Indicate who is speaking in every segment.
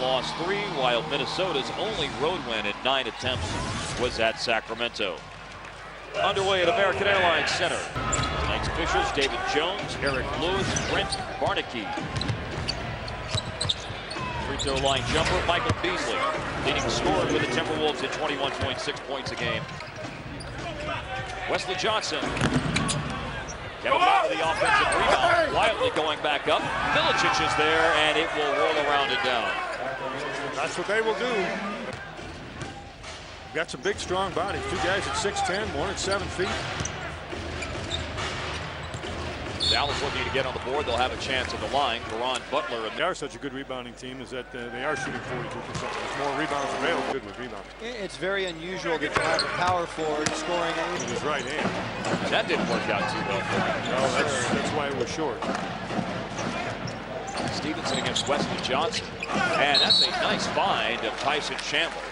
Speaker 1: lost 3, while Minnesota's only road win in 9 attempts was at Sacramento. Underway at American Airlines Center. Tonight's officials: David Jones, Eric Lewis, Brent Barnaky. Free throw line jumper, Michael Beasley, leading scorer with the Timberwolves at 21.6 points a game. Wesley Johnson. Kevin Love with the offensive rebound, quietly going back up. Milicic is there, and it will roll around and down.
Speaker 2: That's what they will do. Got some big, strong bodies. 2 guys at 6'10", one at 7 feet.
Speaker 1: Dallas looking to get on the board. They'll have a chance at the line. Caron Butler.
Speaker 2: They are such a good rebounding team is that they are shooting 42%. There's more rebounds available. Good with rebounding.
Speaker 3: It's very unusual that you have a power forward scoring
Speaker 2: with his right hand.
Speaker 1: That didn't work out too well for him.
Speaker 2: No, that's why it was short.
Speaker 1: Stevenson against Wesley Johnson. And that's a nice find of Tyson Chandler.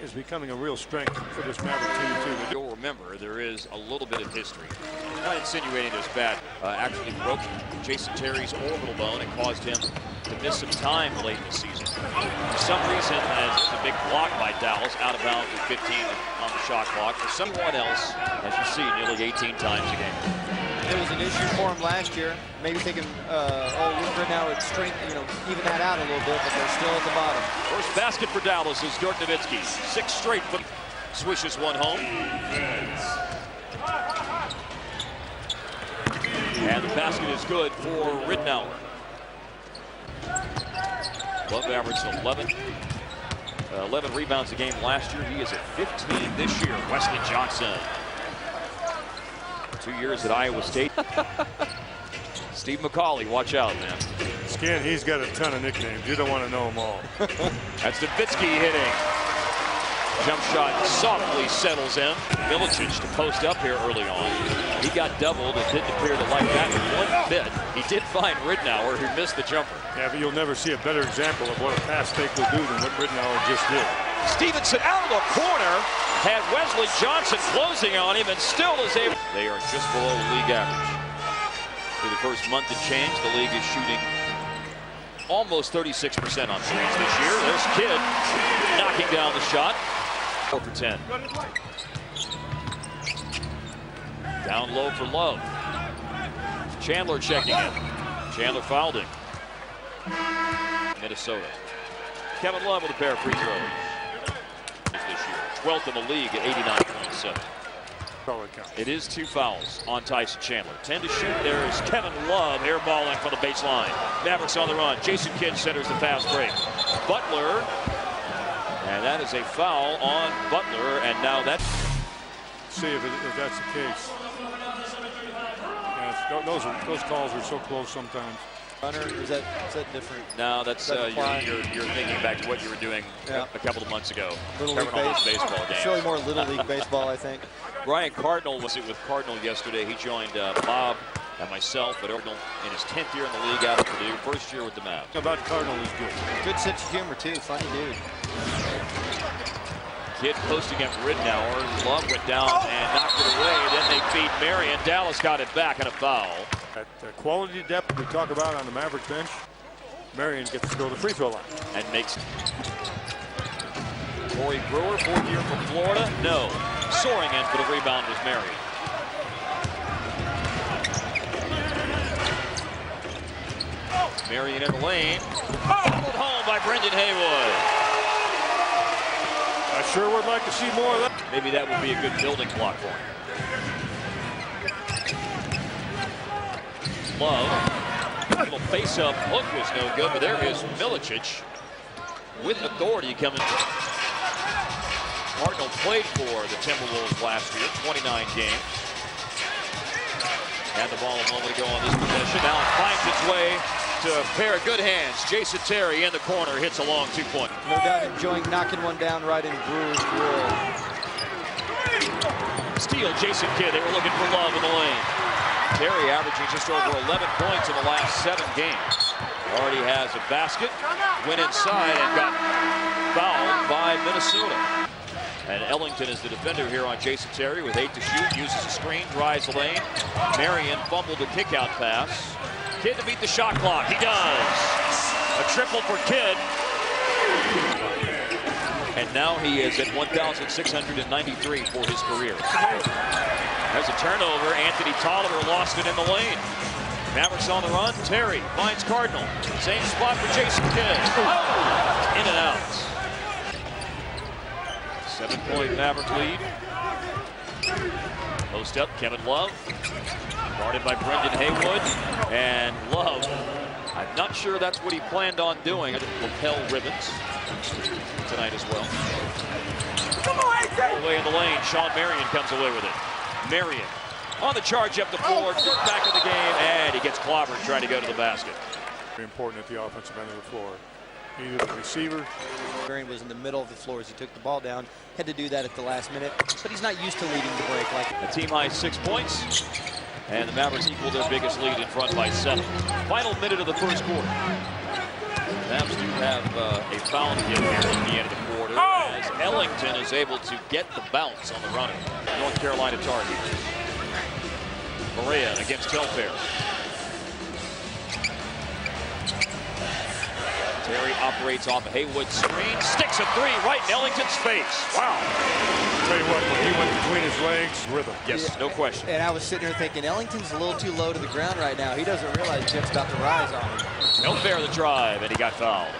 Speaker 2: Is becoming a real strength for this Maverick team too.
Speaker 1: You'll remember there is a little bit of history. Not insinuating there's bad. Actually broke Jason Terry's orbital bone and caused him to miss some time late in the season. For some reason, there's a big block by Dallas out of bounds with 15 on the shot clock. For someone else, as you see, nearly 18 times a game.
Speaker 3: It was an issue for him last year. Maybe thinking, now it's strength, even that out a little bit, but they're still at the bottom.
Speaker 1: First basket for Dallas is Dirk Nowitzki. 6 straight, but swishes one home. And the basket is good for Ridnour. Love averaged 11 rebounds a game last year. He is at 15 this year. Wesley Johnson. 2 years at Iowa State. Steve McCauley, watch out, man.
Speaker 2: Skin, he's got a ton of nicknames. You don't want to know them all.
Speaker 1: That's Nowitzki hitting. Jump shot softly settles in. Milicic to post up here early on. He got doubled. It didn't appear to like that one bit. He did find Ridnour, who missed the jumper.
Speaker 2: Yeah, but you'll never see a better example of what a pass fake will do than what Ridnour just did.
Speaker 1: Stevenson out of the corner. Had Wesley Johnson closing on him and still is able. They are just below league average. For the first month and change, the league is shooting almost 36% on threes this year. There's Kidd knocking down the shot. 4 for 10. Down low for Love. Chandler checking in. Chandler fouled him. Minnesota. Kevin Love with a pair of free throws. This year, 12th in the league at 89.7. It is 2 fouls on Tyson Chandler. 10 to shoot. There is Kevin Love airballing from the baseline. Mavericks on the run. Jason Kidd centers the fast break. Butler. And that is a foul on Butler. And now that's...
Speaker 2: See if that's the case. Yeah, those calls are so close sometimes.
Speaker 3: Runner, is that different?
Speaker 1: No, that's you're thinking back to what you were doing a couple of months ago.
Speaker 3: Little League baseball game. It's really more Little League baseball, I think.
Speaker 1: Brian Cardinal was with Cardinal yesterday. He joined Bob and myself at Cardinal in his 10th year in the league out of Purdue, first year with the Mavs.
Speaker 2: About Cardinal is good.
Speaker 3: Good sense of humor too. Funny dude.
Speaker 1: Kidd posting up Ridnour. Love went down and knocked it away. Then they beat Marion. Dallas got it back and a foul.
Speaker 2: That quality depth we talk about on the Maverick bench, Marion gets to go to the free throw line.
Speaker 1: And makes it. Corey Brewer, 4th year from Florida. No. Soaring in for the rebound was Marion. Marion in the lane. Fouled home by Brendan Haywood.
Speaker 2: I sure would like to see more of that.
Speaker 1: Maybe that would be a good building block for him. Love. Little face-up hook was no good, but there is Milicic with authority coming. Cardinal played for the Timberwolves last year, 29 games. Had the ball a moment ago on this possession. Now it finds its way to a pair of good hands. Jason Terry in the corner hits a long 2-point.
Speaker 3: No doubt enjoying knocking one down right in Brewer's grill.
Speaker 1: Steal, Jason Kidd. They were looking for Love in the lane. Terry averaging just over 11 points in the last 7 games. Already has a basket, went inside and got fouled by Minnesota. And Ellington is the defender here on Jason Terry with 8 to shoot, uses a screen, drives the lane. Marion fumbled a kick-out pass. Kidd to beat the shot clock. He does. A triple for Kidd. and now he is at 1,693 for his career. There's a turnover. Anthony Tolliver lost it in the lane. Mavericks on the run. Terry finds Cardinal. Same spot for Jason Kidd. Oh, in and out. 7-point Maverick lead. Post up, Kevin Love. Guarded by Brendan Haywood. And Love, I'm not sure that's what he planned on doing. Lapel ribbons tonight as well. Away in the lane, Sean Marion comes away with it. Marion on the charge up the floor, back in the game, and he gets clobbered trying to go to the basket.
Speaker 2: Very important at the offensive end of the floor. Either the receiver.
Speaker 3: Marion was in the middle of the floor as he took the ball down. Had to do that at the last minute, but he's not used to leading the break like
Speaker 1: a team high 6 points, and the Mavericks equal their biggest lead in front by 7. Final minute of the first quarter. The Mavs do have a foul to give here at the end of the quarter, as Ellington is able to get the bounce on the runner. North Carolina Tar Heels. Berea against Telfair. Terry operates off a Haywood screen, sticks a 3 right in Ellington's face. Wow.
Speaker 2: Tell you what, when he went between his legs, rhythm.
Speaker 1: Yes, no question.
Speaker 3: And I was sitting here thinking, Ellington's a little too low to the ground right now. He doesn't realize Jeff's about to rise on him.
Speaker 1: Telfair the drive, and he got fouled.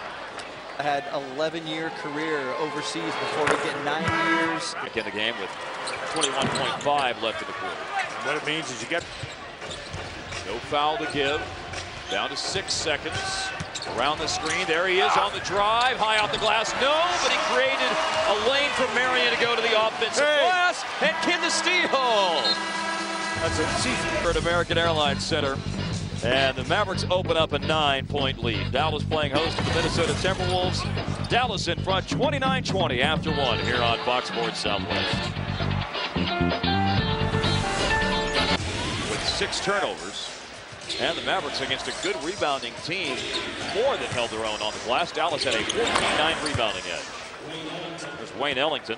Speaker 3: I had 11-year career overseas before we get 9 years.
Speaker 1: Back in the game with 21.5 left in the quarter.
Speaker 2: And what it means is you get
Speaker 1: no foul to give. Down to 6 seconds. Around the screen, there he is on the drive, high off the glass, no, but he created a lane for Marion to go to the offensive glass, and Kidd the steal. That's a season at American Airlines Center, and the Mavericks open up a 9-point lead. Dallas playing host to the Minnesota Timberwolves. Dallas in front, 29-20 after 1 here on Fox Sports Southwest. With 6 turnovers. And the Mavericks against a good rebounding team, more than held their own on the glass. Dallas had a 14-9 rebounding edge. There's Wayne Ellington.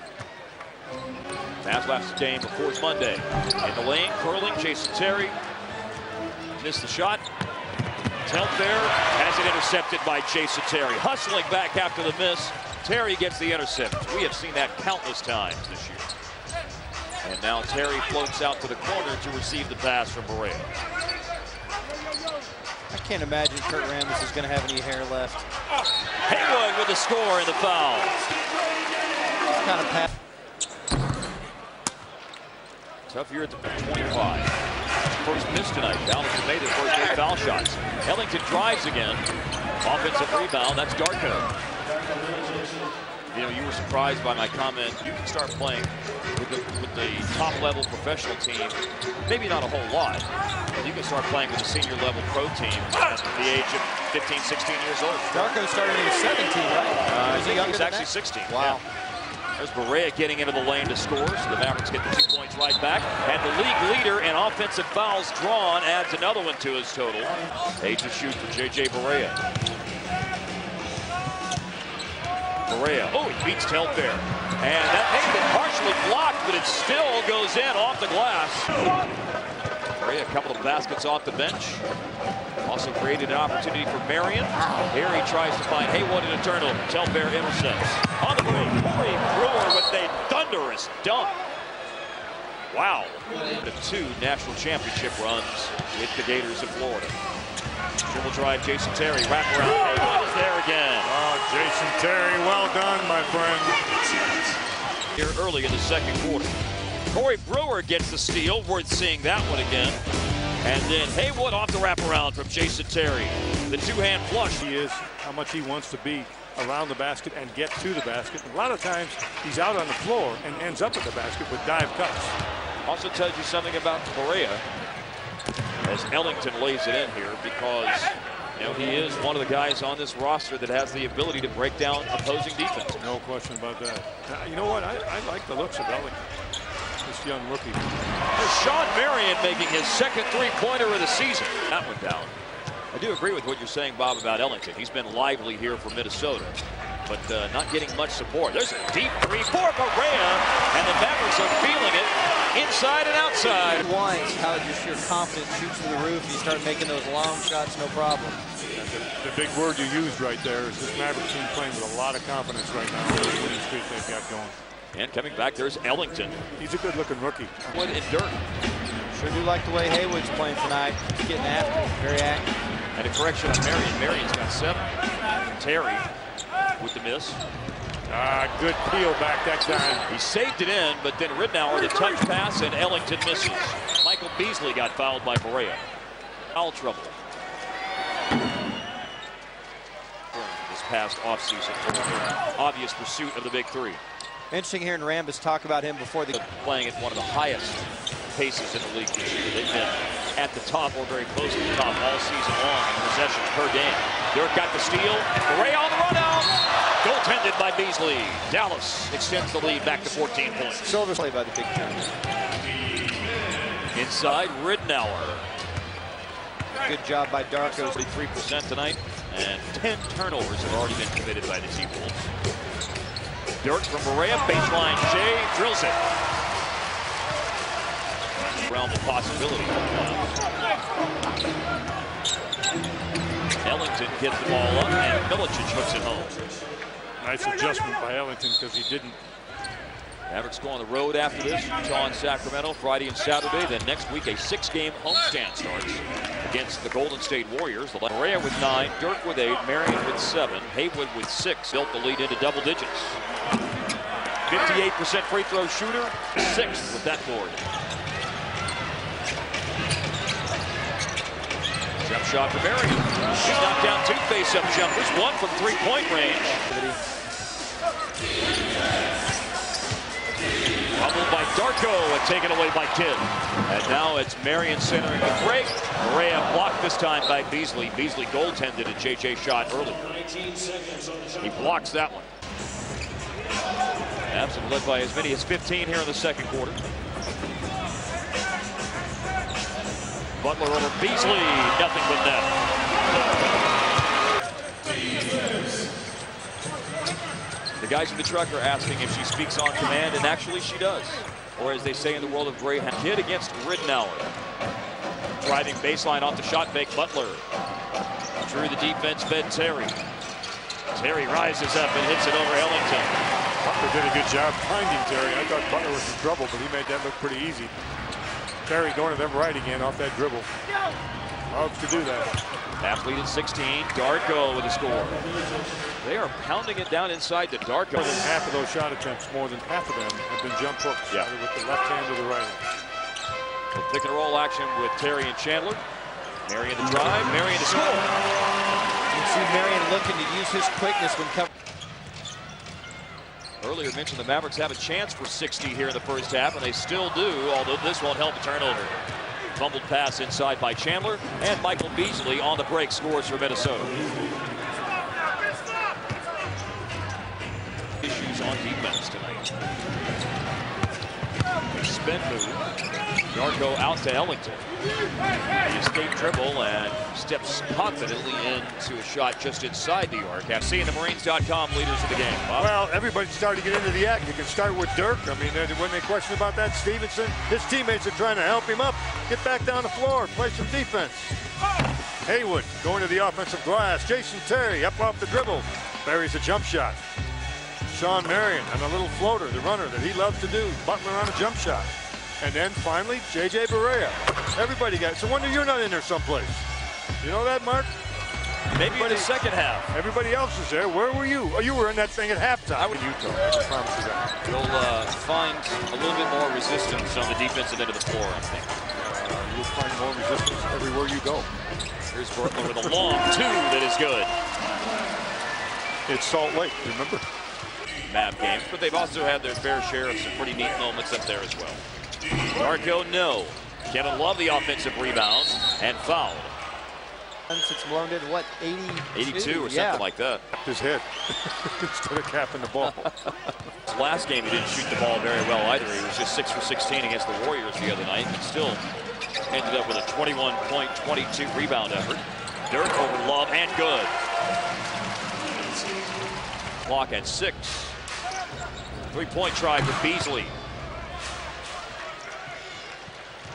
Speaker 1: Mavs last game, of course, Monday. In the lane, curling, Jason Terry. Missed the shot. Telfair has it intercepted by Jason Terry. Hustling back after the miss. Terry gets the intercept. We have seen that countless times this year. And now Terry floats out to the corner to receive the pass from Berea.
Speaker 3: I can't imagine Kurt Rambis is going to have any hair left.
Speaker 1: Haywood with the score and the foul.
Speaker 3: Kind of pass.
Speaker 1: Tough year at the 25. First miss tonight. Dallas has made their first 8 foul shots. Ellington drives again. Offensive rebound. That's Darko. You know, you were surprised by my comment. You can start playing with the top-level professional team. Maybe not a whole lot. But you can start playing with a senior-level pro team at the age of 15, 16 years old.
Speaker 3: Darko started when he was 17, right?
Speaker 1: Is he younger? He's actually 16.
Speaker 3: Wow.
Speaker 1: Yeah. There's Berea getting into the lane to score, so the Mavericks get the 2 points right back. And the league leader in offensive fouls drawn adds another one to his total. 8 to shoot for J.J. Berea. Berea, oh, he beats Telfair. And that may have been partially blocked, but it still goes in off the glass. Berea, a couple of baskets off the bench. Also created an opportunity for Marion. Here he tries to find Haywood in a turnover. Telfair intercepts. On the break, Corey Brewer with a thunderous dunk. Wow. The 2 national championship runs with the Gators of Florida. Dribble drive, Jason Terry, wraparound. Haywood is there again.
Speaker 2: Oh, Jason Terry, well done, my friend.
Speaker 1: Here early in the second quarter. Corey Brewer gets the steal, worth seeing that one again. And then Haywood off the wraparound from Jason Terry. The 2-hand flush.
Speaker 2: He is how much he wants to be around the basket and get to the basket. A lot of times he's out on the floor and ends up at the basket with dive cuts.
Speaker 1: Also tells you something about Berea as Ellington lays it in here, because you know he is one of the guys on this roster that has the ability to break down opposing defense.
Speaker 2: No question about that. Now, you know what? I like the looks of Ellington. This young rookie.
Speaker 1: There's Sean Marion making his second 3-pointer of the season. That one down. I do agree with what you're saying, Bob, about Ellington. He's been lively here for Minnesota. but not getting much support. There's a deep three for Barea, and the Mavericks are feeling it inside and outside.
Speaker 3: Winds, how just your confidence shoots through the roof. You start making those long shots, no problem.
Speaker 2: The big word you used right there is this Maverick team playing with a lot of confidence right now with the winning streak they've got going.
Speaker 1: And coming back, there's Ellington.
Speaker 2: He's a good-looking rookie.
Speaker 1: Wood and Dirk.
Speaker 3: Sure do like the way Haywood's playing tonight. He's getting after it, very active.
Speaker 1: And a correction on Marion. Marion's got 7. Terry with the miss.
Speaker 2: Good peel back that time.
Speaker 1: He saved it in, but then Ridnour, the touch pass, and Ellington misses. Michael Beasley got fouled by Barea. Foul trouble. This past offseason, obvious pursuit of the big three.
Speaker 3: Interesting hearing Rambis talk about him before the
Speaker 1: Playing at one of the highest paces in the league this year. They've been at the top or very close to the top all season long in possessions per game. Dirk got the steal. Barea on the run out. Goaltended by Beasley. Dallas extends the lead back to 14 points.
Speaker 3: Silver play by the big team.
Speaker 1: Inside, Ridnour.
Speaker 3: Good job by Darko.
Speaker 1: 43% tonight, and 10 turnovers have already been committed by the T-Wolves. Dirk from Barea, baseline, Shea drills it. Realm of possibility. Ellington gets the ball up, and Milicic hooks it home.
Speaker 2: Nice adjustment by Ellington because he didn't.
Speaker 1: Mavericks go on the road after this. Utah and Sacramento, Friday and Saturday. Then next week, a 6-game homestand starts against the Golden State Warriors. Barea with 9, Dirk with 8, Marion with 7, Haywood with 6. Built the lead into double digits. 58% free throw shooter, 6th with that board. Jump shot for Marion. He's knocked down 2 face-up jumpers, 1 from 3-point range. Fumbled by Darko and taken away by Kidd. And now it's Marion centering the break. Barea blocked this time by Beasley. Beasley goaltended a JJ shot earlier. He blocks that one. Mavs have led by as many as 15 here in the second quarter. Butler over Beasley, nothing but net. The guys in the truck are asking if she speaks on command, and actually she does. Or as they say in the world of Greyhound, Kidd against Ridnour. Driving baseline off the shot fake, Butler. Through the defense, fed Terry. Terry rises up and hits it over Ellington.
Speaker 2: Butler did a good job finding Terry. I thought Butler was in trouble, but he made that look pretty easy. Terry going to them right again off that dribble. Loves to do that.
Speaker 1: Mavs lead at 16. Darko with a score. They are pounding it down inside to Darko.
Speaker 2: More than half of those shot attempts, more than half of them have been jump hooks.
Speaker 1: Yeah.
Speaker 2: Either with the left hand or the right hand.
Speaker 1: Pick and roll action with Terry and Chandler. Marion to drive, Marion to score.
Speaker 3: You can see Marion looking to use his quickness when coming.
Speaker 1: Earlier mentioned the Mavericks have a chance for 60 here in the first half, and they still do, although this won't help a turnover. Fumbled pass inside by Chandler, and Michael Beasley on the break scores for Minnesota. Issues on defense tonight. A spin move. Darko out to Ellington. The escape dribble and steps confidently into a shot just inside New York. Seeing the Marines.com leaders of the game. Bob?
Speaker 2: Well, everybody's starting to get into the act. You can start with Dirk. I mean, when they question about that, Stevenson, his teammates are trying to help him up. Get back down the floor, play some defense. Haywood going to the offensive glass. Jason Terry up off the dribble. Buries a jump shot. Sean Marion on a little floater, the runner that he loves to do. Butler on a jump shot. And then finally, JJ Barea. Everybody got it. It's a wonder you're not in there someplace. You know that, Mark?
Speaker 1: Maybe in the second half.
Speaker 2: Everybody else is there. Where were you? Oh, you were in that thing at halftime. I would Utah. I promise you that.
Speaker 1: You'll find a little bit more resistance on the defensive end of the floor, I think.
Speaker 2: You'll find more resistance everywhere you go.
Speaker 1: Here's Butler with a long 2 that is good.
Speaker 2: It's Salt Lake, remember?
Speaker 1: Mav games, but they've also had their fair share of some pretty neat moments up there as well. Darko, no. Kevin Love, the offensive rebound, and fouled.
Speaker 3: Since Malone did, what,
Speaker 1: 82 or something like that.
Speaker 2: His head instead of capping the ball.
Speaker 1: Last game, he didn't shoot the ball very well either. He was just 6 for 16 against the Warriors the other night, but still ended up with a 21-point, 22 rebound effort. Dirk over Love, and good. clock at 6. Three-point try for Beasley.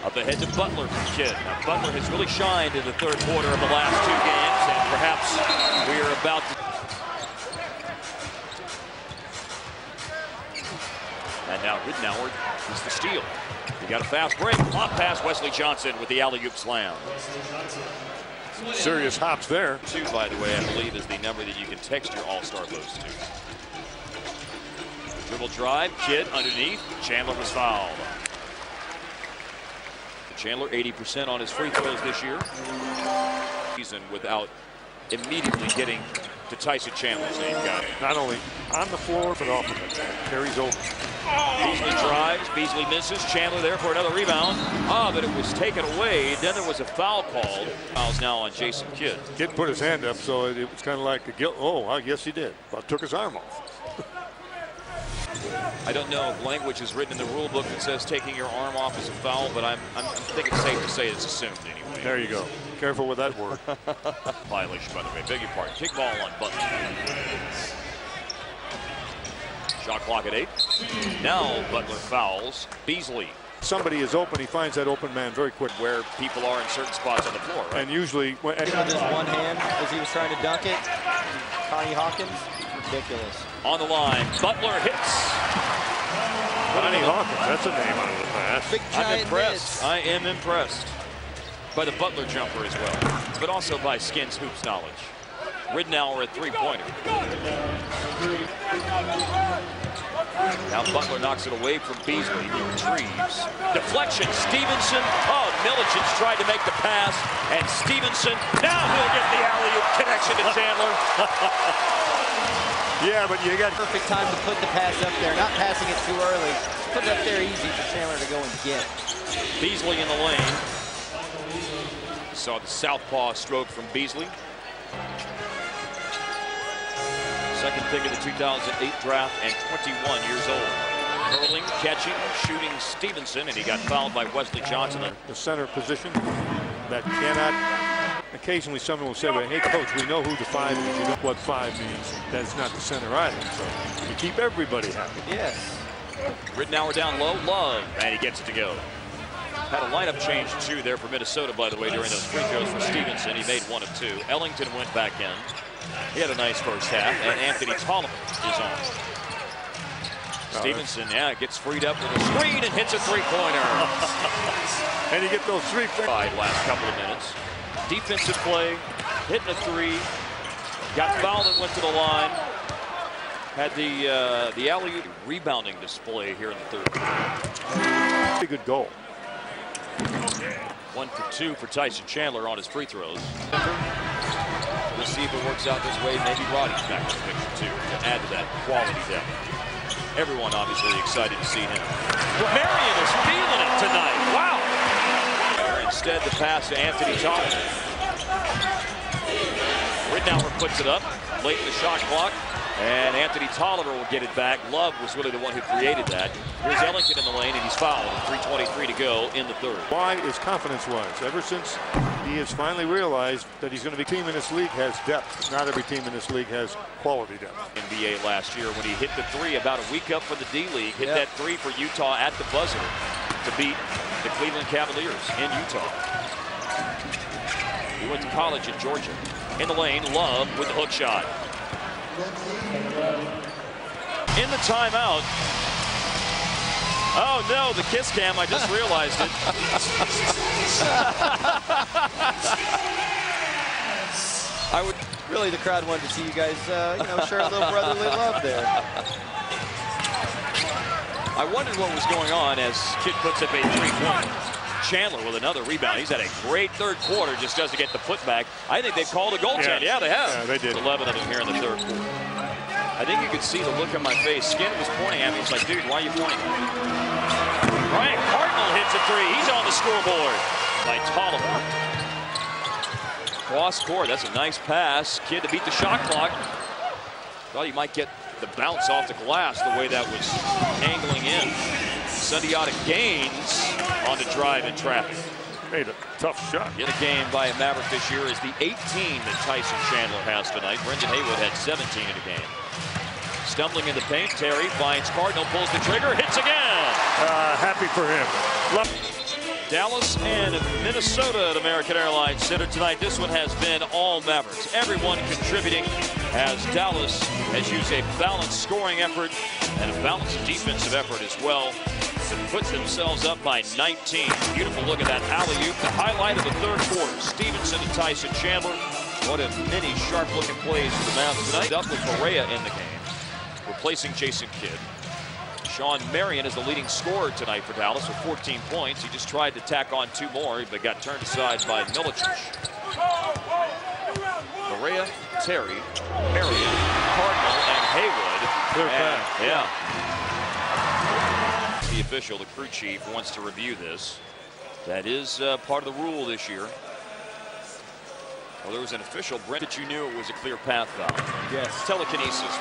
Speaker 1: Up ahead to Butler from Kidd. Now Butler has really shined in the third quarter of the last 2 games, and perhaps we are about to. And now Ridnour is the steal. He got a fast break. Off pass, Wesley Johnson with the alley-oop slam.
Speaker 2: Serious hops there.
Speaker 1: 2, by the way, I believe is the number that you can text your all-star votes to. Dribble drive, Kidd underneath. Chandler was fouled. Chandler 80% on his free throws this year. Season without immediately getting to Tyson Chandler. So you've got
Speaker 2: Not only on the floor, but off of it. Carries over.
Speaker 1: Beasley drives. Beasley misses. Chandler there for another rebound. But it was taken away. Then there was a foul called. Fouls now on Jason Kidd.
Speaker 2: Kidd put his hand up, so it was kind of like a guilt. Oh, I guess he did. But took his arm off.
Speaker 1: I don't know if language is written in the rule book that says taking your arm off is a foul, but I think it's safe to say it's assumed anyway.
Speaker 2: There you go. Careful with that word.
Speaker 1: Violation, by the way. Beg your pardon. Kick ball on Butler. Shot clock at 8. Now Butler fouls Beasley.
Speaker 2: Somebody is open. He finds that open man very quick.
Speaker 1: Where people are in certain spots on the floor, right?
Speaker 2: And usually,
Speaker 3: On his one hand as he was trying to dunk it. Connie Hawkins, ridiculous.
Speaker 1: On the line, Butler hits.
Speaker 2: Connie Hawkins, that's a name on the pass.
Speaker 3: Big
Speaker 1: I'm
Speaker 3: giant
Speaker 1: impressed.
Speaker 3: miss.
Speaker 1: I am impressed by the Butler jumper as well, but also by Skin's hoops knowledge. Ridnour at three-pointer. Now Butler knocks it away from Beasley. He retrieves. Deflection, Stevenson. Oh, Milicic's tried to make the pass, and Stevenson, now he'll get the alley-oop connection to Chandler.
Speaker 2: Yeah, but you got
Speaker 3: Perfect time to put the pass up there, not passing it too early. Put it up there easy for Chandler to go and get.
Speaker 1: Beasley in the lane. Saw the southpaw stroke from Beasley. Second pick of the 2008 draft and 21 years old. Curling, catching, shooting Stevenson, and he got fouled by Wesley Johnson.
Speaker 2: the center position that cannot. Occasionally someone will say, well, hey, coach, we know who the 5 is. You know what 5 means. That's not the center either. So you keep everybody happy.
Speaker 3: Yes.
Speaker 1: Ridnour down low, Love, and he gets it to go. Had a lineup change, too, there for Minnesota, by the way, during those free throws for Stevenson. He made 1 of 2. Ellington went back in. He had a nice first half, and Anthony Tolliver is on. Stevenson, yeah, gets freed up with a screen and hits a three-pointer.
Speaker 2: And you get those 3
Speaker 1: Last couple of minutes. Defensive play, hitting a 3. Got fouled and went to the line. Had the alley-oop rebounding display here in the third.
Speaker 2: Pretty good goal.
Speaker 1: 1 for 2 for Tyson Chandler on his free throws. We'll see if it works out this way. Maybe Roddy's back in the picture, too, to add to that quality depth. Everyone obviously excited to see him. Well, Marion is feeling it tonight. Wow. Instead, the pass to Anthony Tolliver. Ridnour puts it up late in the shot clock, and Anthony Tolliver will get it back. Love was really the one who created that. Here's Ellington in the lane, and he's fouled. 3:23 to go in the third.
Speaker 2: Why is confidence-wise? Ever since he has finally realized that he's going to be team in this league has depth. Not every team in this league has quality depth.
Speaker 1: NBA last year when he hit the 3 about a week up for the D-League. Hit that 3 for Utah at the buzzer to beat the Cleveland Cavaliers in Utah. He went to college in Georgia. In the lane, Love with the hook shot. In the timeout. Oh no, the kiss cam, I just realized it.
Speaker 3: I would really, the crowd wanted to see you guys, share a little brotherly love there.
Speaker 1: I wondered what was going on as Kidd puts up a 3-pointer. Chandler with another rebound. He's had a great third quarter, just doesn't get the putback. I think they've called a goaltend. Yeah, they have.
Speaker 2: Yeah, they did.
Speaker 1: 11 of them here in the third quarter. I think you could see the look on my face. Skin was pointing at me. He's like, dude, why are you pointing at me? Ryan Cardinal hits a 3. He's on the scoreboard by Tolliver. Cross court. That's a nice pass. Kidd to beat the shot clock. Thought he might get the bounce off the glass the way that was angling in. Sundiotic Gaines on the drive in traffic.
Speaker 2: Made a tough shot.
Speaker 1: In a game by a Maverick this year is the 18 that Tyson Chandler has tonight. Brendan Haywood had 17 in the game. stumbling in the paint. Terry finds Cardinal, pulls the trigger, hits again.
Speaker 2: Happy for him.
Speaker 1: Dallas and Minnesota at American Airlines Center tonight. This one has been all Mavericks. Everyone contributing as Dallas has used a balanced scoring effort and a balanced defensive effort as well to put themselves up by 19. Beautiful look at that alley-oop. The highlight of the third quarter. Stevenson and Tyson Chandler. What a many sharp-looking plays for the Mavs tonight. Up with Correa in the game, replacing Jason Kidd. Sean Marion is the leading scorer tonight for Dallas with 14 points. He just tried to tack on 2 more, but got turned aside by Milicic. Correa, Terry, Marion, Cardinal, and Haywood.
Speaker 2: Clear pass.
Speaker 1: Yeah. The official, the crew chief, wants to review this. That is part of the rule this year. Well, there was an official, Brent, that you knew it was a clear path foul.
Speaker 3: Yes.
Speaker 1: Telekinesis.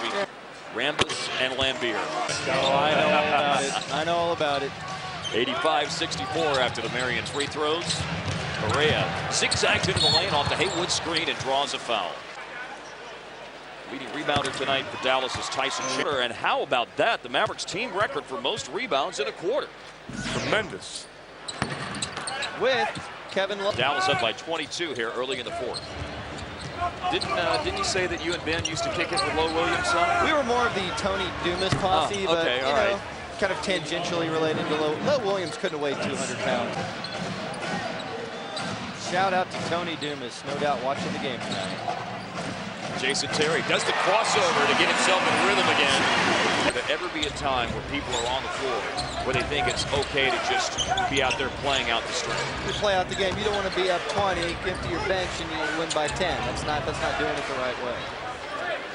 Speaker 1: Rambus and Lambier.
Speaker 3: Oh, I know all about it. I know all about it.
Speaker 1: 85-64 after the Marion free throws. Correa zigzags into the lane off the Haywood screen and draws a foul. Leading rebounder tonight for Dallas is Tyson Chandler. And how about that? The Mavericks team record for most rebounds in a quarter.
Speaker 2: Tremendous.
Speaker 3: With Kevin Love.
Speaker 1: Dallas up by 22 here early in the fourth. Didn't you say that you and Ben used to kick it with Low Williams?
Speaker 3: We were more of the Tony Dumas posse, but you know, kind of tangentially related to Low Williams couldn't weigh 200 pounds. Shout out to Tony Dumas, no doubt watching the game tonight.
Speaker 1: Jason Terry does the crossover to get himself in rhythm again. There ever be a time where people are on the floor where they think it's okay to just be out there playing out the string?
Speaker 3: You play out the game. You don't want to be up 20, get to your bench, and you win by 10. That's not doing it the right way.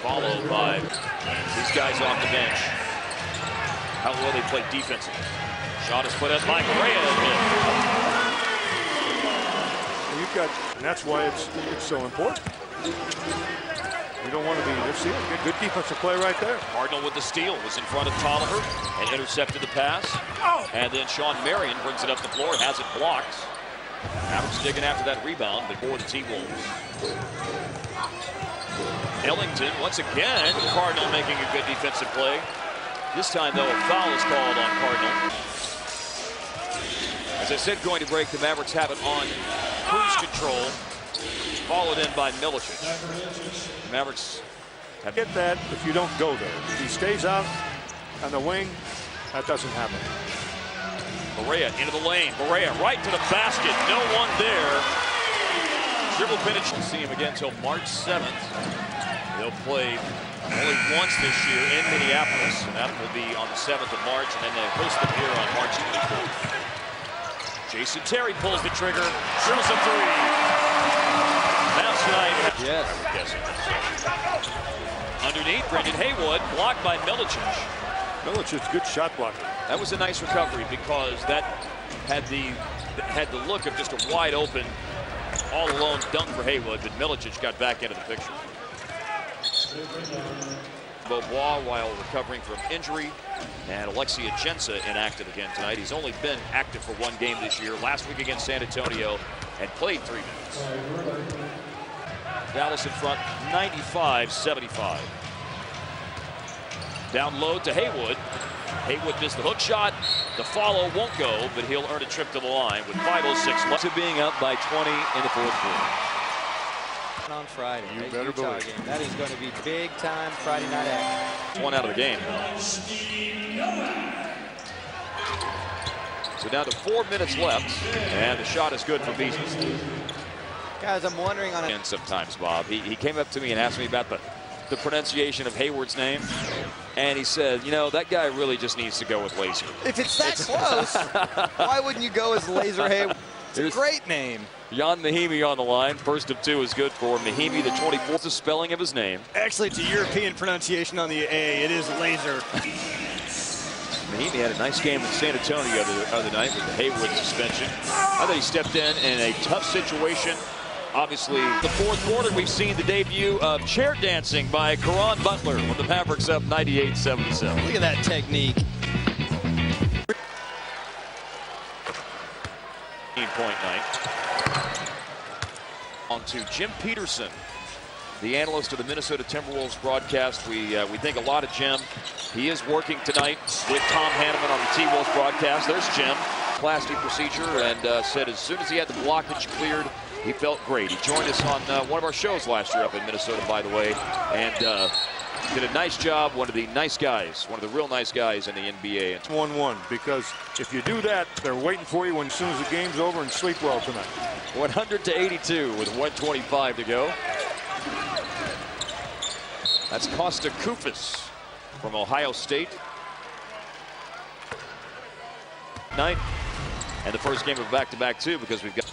Speaker 1: Followed by these guys off the bench. How well they play defensively. Shot is put up by Correa.
Speaker 2: You've got, and that's why it's so important. You don't want to be, let's see, good defensive play right there.
Speaker 1: Cardinal with the steal, was in front of Tolliver and intercepted the pass. And then Sean Marion brings it up the floor, has it blocked. Mavericks digging after that rebound before the T-Wolves. Ellington, once again, Cardinal making a good defensive play. This time, though, a foul is called on Cardinal. As I said, going to break, the Mavericks have it on cruise control. Followed in by Milicic. Mavericks have
Speaker 2: Get that if you don't go there. If he stays out on the wing, that doesn't happen.
Speaker 1: Correa into the lane. Correa right to the basket. No one there. Dribble finish. We'll see him again until March 7th. They'll play only once this year in Minneapolis. And that will be on the 7th of March. And then they host them here on March 24th. Jason Terry pulls the trigger. Drills a three. Mavs tonight.
Speaker 3: Yes.
Speaker 1: I would guess. Underneath, Brendan Haywood, blocked by Milicic.
Speaker 2: Milicic's good shot blocker.
Speaker 1: That was a nice recovery because that had the look of just a wide open, all alone dunk for Haywood, but Milicic got back into the picture. Beaubois while recovering from injury, and Alexia Jensa inactive again tonight. He's only been active for 1 game this year, last week against San Antonio, and played 3 minutes. Dallas in front, 95-75. Down low to Haywood. Haywood missed the hook shot. The follow won't go, but he'll earn a trip to the line with 5:06 left. To being up by 20 in the fourth quarter.
Speaker 3: On Friday,
Speaker 2: You better believe.
Speaker 3: game. That is going to be big time Friday night action.
Speaker 1: 1 out of the game. So down to 4 minutes left, and the shot is good for Beasley.
Speaker 3: Guys, I'm wondering on
Speaker 1: And sometimes, Bob, he came up to me and asked me about the pronunciation of Hayward's name, and he said, you know, that guy really just needs to go with Laser.
Speaker 3: If it's that close, why wouldn't you go as Laser Hayward? It's a great name.
Speaker 1: Jan Mahimi on the line. First of 2 is good for Mahimi, the 24th, the spelling of his name.
Speaker 4: Actually, it's a European pronunciation on the A. It is Laser.
Speaker 1: Mahimi had a nice game in San Antonio the other night with the Hayward suspension. I thought he stepped in a tough situation. Obviously, the fourth quarter, we've seen the debut of chair dancing by Caron Butler with the Mavericks up 98-77.
Speaker 3: Look at that technique.
Speaker 1: 15-point night. On to Jim Peterson. the analyst of the Minnesota Timberwolves broadcast. We think a lot of Jim. He is working tonight with Tom Hanneman on the T-Wolves broadcast. There's Jim. Plastic procedure, and said as soon as he had the blockage cleared, he felt great. He joined us on one of our shows last year up in Minnesota, by the way, and did a nice job. One of the nice guys, one of the real nice guys in the NBA.
Speaker 2: It's 1-1, because if you do that, they're waiting for you as soon as the game's over, and sleep well tonight.
Speaker 1: 100-82 with 1:25 to go. That's Costa Koufis from Ohio State. Night. And the first game of back-to-back, too, because we've got,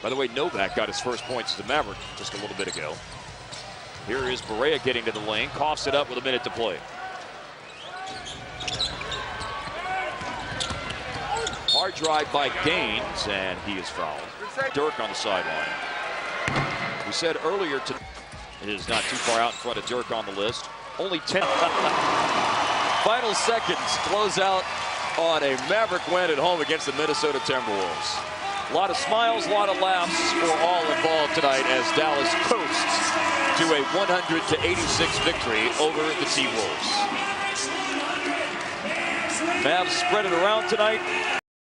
Speaker 1: by the way, Novak got his first points as a Maverick just a little bit ago. Here is Barea getting to the lane, coughs it up with a minute to play. Hard drive by Gaines, and he is fouled. Dirk on the sideline. We said earlier today, it is not too far out in front of Dirk on the list. Only 10. Final seconds close out on a Maverick win at home against the Minnesota Timberwolves. A lot of smiles, a lot of laughs for all involved tonight as Dallas coasts to a 100-86 victory over the T-Wolves. Mavs spread it around tonight.